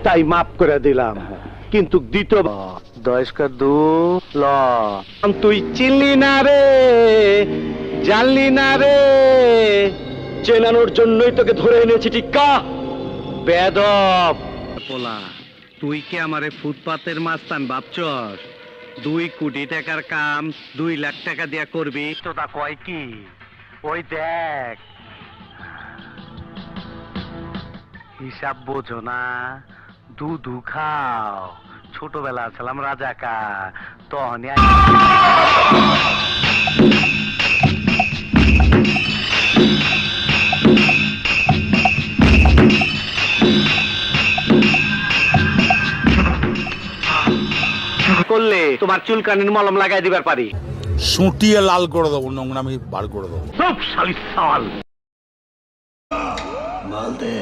তাই মাফ করে দিলাম, কিন্তু দ্বিতীয় দশকা দু ল তুই চিনলি না রে, জানলি না রে, চেনানোর জন্যই তোকে ধরে এনেছি। টিক্কা বেদব পোলা, তুই কি আমারে ফুটপাতের মাস্তান ভাবছস? 2 কোটি টাকার কাম 2 লাখ টাকা দিয়া করবি? তোটা কয় কি? ওই দেখ, হিসাব বোঝো না, দুধু খাও। ছোটবেলা ছিলাম রাজাকা, তখনই করলে তোমার চুলকানির মলম লাগাই দিবার পারি। সুটিয়ে লাল করে দেবো, নোংরামি বার করে দেবো। সব শালি সাল। মাল দে।